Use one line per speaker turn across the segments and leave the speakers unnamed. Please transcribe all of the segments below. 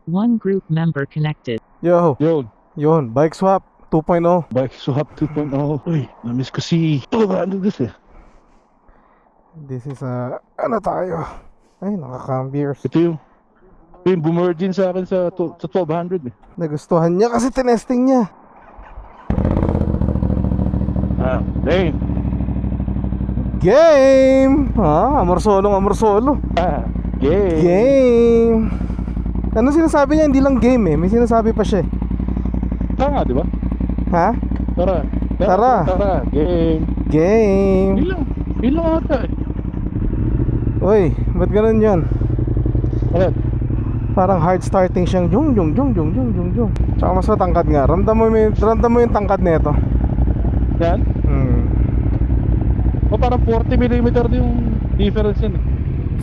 One group member connected.
Yo,
Yun,
yun, bike swap 2.0.
bike swap 2.0. Uy, namiss ko si... Ano this eh?
This is ano tayo? Ay, nakaka-beers.
Ito yung bumergin sa akin sa 1200 eh.
Nagustuhan niya kasi tinesting niya.
Ah, dang.
Game! Amor solo.
Ah, yay.
Game! Ano sinasabi niya? Hindi lang game eh. May sinasabi pa siya eh.
Tama, di ba?
Ha?
Tara. Game.
Game!
Ilang ata eh.
Uy, ba't ganun yun?
Alin?
Parang hard starting siyang jung. Tsaka mas matangkad nga. Ramdam mo yung tangkad nito.
Yan? O parang 40mm din yung difference yun eh.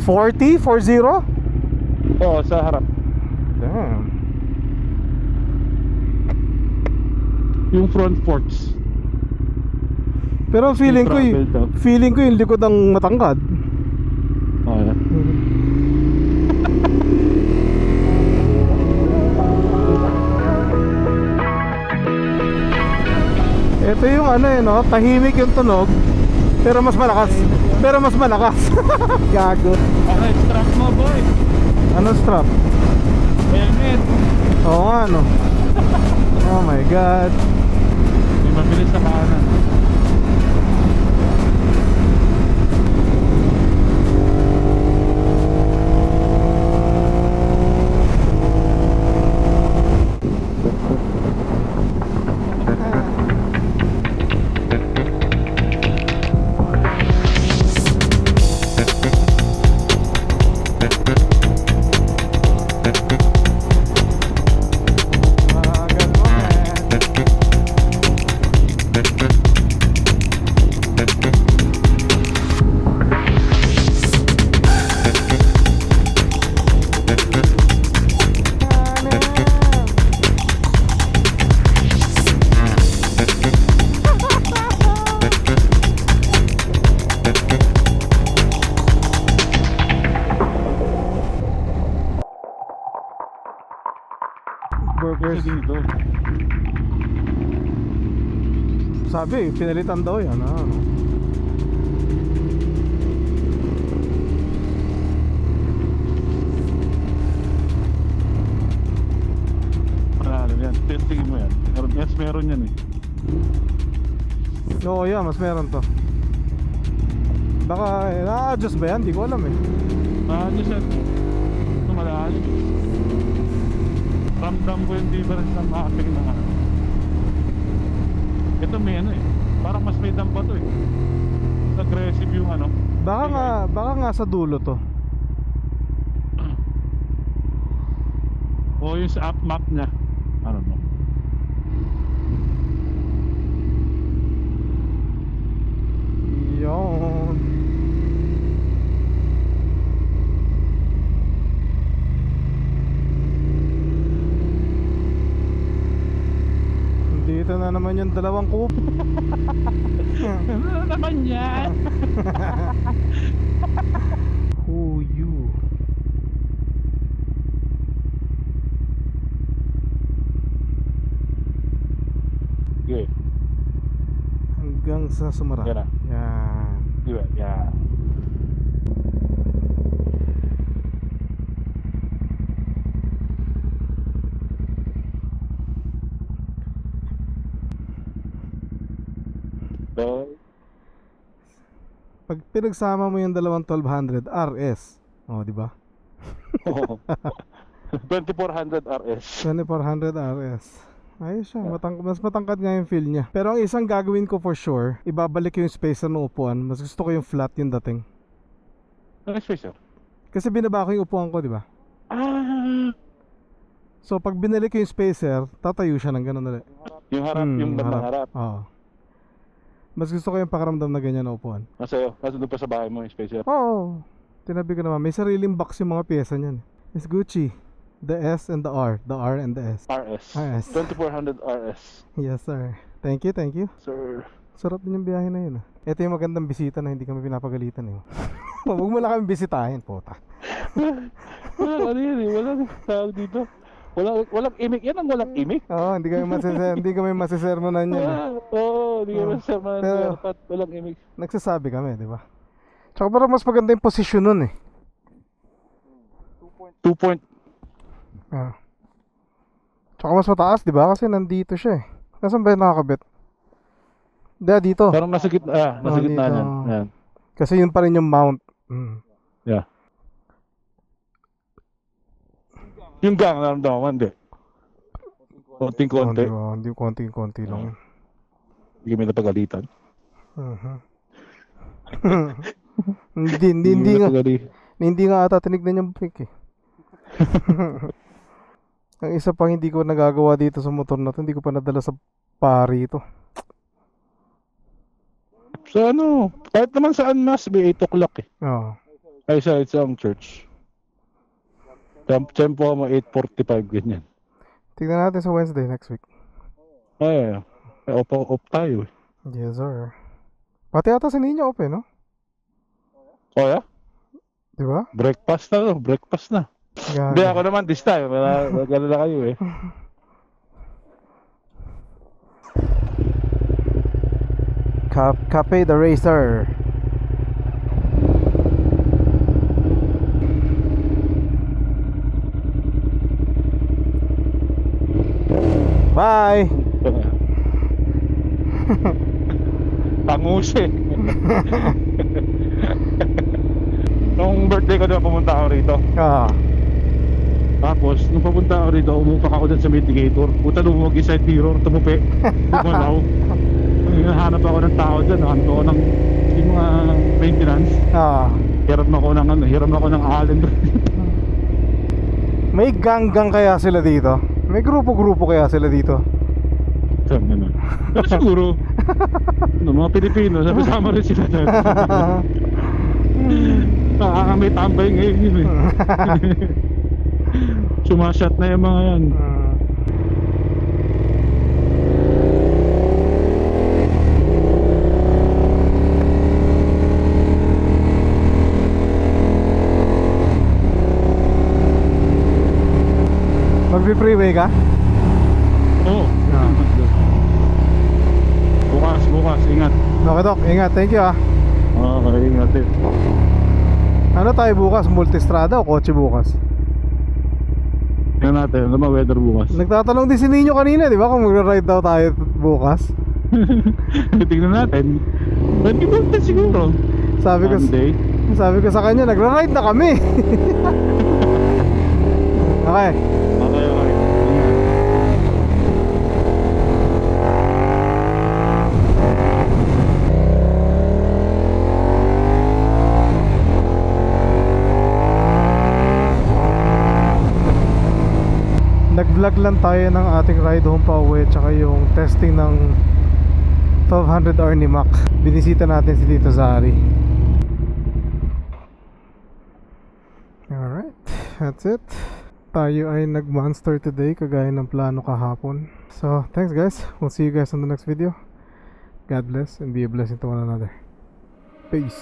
40? 40?
Oo, sa harap.
Damn.
Yung front forks.
Pero feeling ko yung likod ang matangkad.
Oo, yan.
Ito yung ano eh no, tahimik yung tunog pero mas malakas. Gago.
Okay, strap mo boy.
Anong strap?
Helmet.
Oo nga no. Oh my god.
May mabilis sa kanan.
Burgers.
Dito.
Sabi, pinalitan daw yan. Ano?
Malalim yan. Tingin mo yan. Meron yan eh.
Oo, yeah, mas meron to. Baka, na-adjust ba yan? Di ko alam eh.
Ano siya? Ito malalim. Ramdam ko yung difference ng mapping na nga. Ito may ano eh. Parang mas may dampa to eh. Mas aggressive yung ano.
Baka nga sa dulo to.
O yung sa up map niya. Ano mo?
Yun. Dito na naman yung dalawang kubo.
Ano naman yan?
Who you?
Okay.
Hanggang sa sumara.
Yan na.
Yan.
Diba? Yan. So,
Pag pinagsama mo yung dalawang 1200 RS, oh, di ba?
2400 RS.
2400 RS. Ayos siya, mas matangkad nga yung feel niya. Pero ang isang gagawin ko for sure, ibabalik yung spacer ng upuan. Mas gusto ko yung flat yung dating.
Ano spacer?
Kasi binaba ko yung upuan ko, di ba?
Ah!
So pag binalik ko yung spacer, tatayo siya ng ganun ulit.
Yung harap, yung bandang harap.
Oo. Mas gusto ko yung pakaramdam na ganyan na upuan.
Nasa'yo, nasa doon pa sa bahay mo yung spacer.
Oo. Tinabi ko naman, may sariling box yung mga pyesa niyan. It's Gucci. The S and the R. The R and the S.
RS.
RS.
2400 RS.
Yes sir. Thank you, thank you.
Sir.
Sarap din yung biyahe na yun. Ito yung magandang bisita na hindi kami pinapagalitan eh. Huwag mo lang kami bisitahin, puta.
Ano yun eh, wala tawag dito. Walang imik. Yan ang walang imik.
Oo, hindi kami masisermonan yan. Eh.
Hindi ka maserman
Pero-
dapat. Walang imik.
Nagsasabi kami, di ba? Tsaka parang mas maganda yung posisyon nun eh.
2 point.
Ah. Tsaka mas mataas, di ba? Kasi nandito siya eh. Nasaan ba yung nakakabit? Dito.
Parang nasa gitna. Nasa
Oh,
gitna
dito.
niyan. Yan.
Kasi yun pa rin yung mount. Mm.
Yeah. Yung gang, naramdaman, hindi. Konting-konti.
Hindi konting-konti lang yun.
Hindi kami napagalitan.
Mhm. hindi nga. Hindi nga ata tinignan yung brake eh. Ang isa pang hindi ko nagagawa dito sa motor na to, hindi ko pa nadala sa pari ito.
So ano, kahit naman saan mas, may 8 o'clock eh.
Oo.
Ay sa isang church. Tempo mo 8:45 ganyan.
Tignan natin sa Wednesday next week.
Ay, off tayo eh.
Yes sir. Pati ata si Nino open, no?
Oh yeah?
Di ba?
Breakfast na.
Gagi.
Hindi ako naman this time. Maganda kayo eh.
Cafe the Racer. Bye.
Pangus eh. Nung birthday ko doon, pumunta ako rito.
Ah.
Tapos, nung papunta ako rito, umupak ako dyan sa mitigator. Puta, lumawag yung side mirror, tumupi. Bumalaw. Hinahanap ako ng tao dyan. Hanap ako ng yung mga maintenance.
Ah.
Hiram ako ng allen.
May gang-gang kaya sila dito? May grupo-grupo kaya sila dito?
Saan ganun? Pero siguro, mga Pilipino, sama rin sila dyan. May tambay ngayon yun eh. Sumasyat na yung mga yan.
Magpi-freeway ka?
Oo. Bukas, ingat.
Okay Dok, ingat. Thank you ah.
Okay, ingat din.
Ano tayo bukas? Multistrada o kotse bukas?
Tingnan natin, ano ba weather bukas?
Nagtatanong din si Nino kanina, di ba? Kung magra-ride daw tayo bukas.
Tingnan natin. 20 minutes siguro.
Sabi ko sa kanya, nagra-ride na kami. Okay.
Okay.
Nag-vlog lang tayo ng ating ride home pa uwi, tsaka yung testing ng 1200R ni Mac. Binisita natin si Tito Zari. Alright, that's it. Tayo ay nag-monster today kagaya ng plano kahapon. So, thanks guys. We'll see you guys on the next video. God bless and be a blessing to one another. Peace.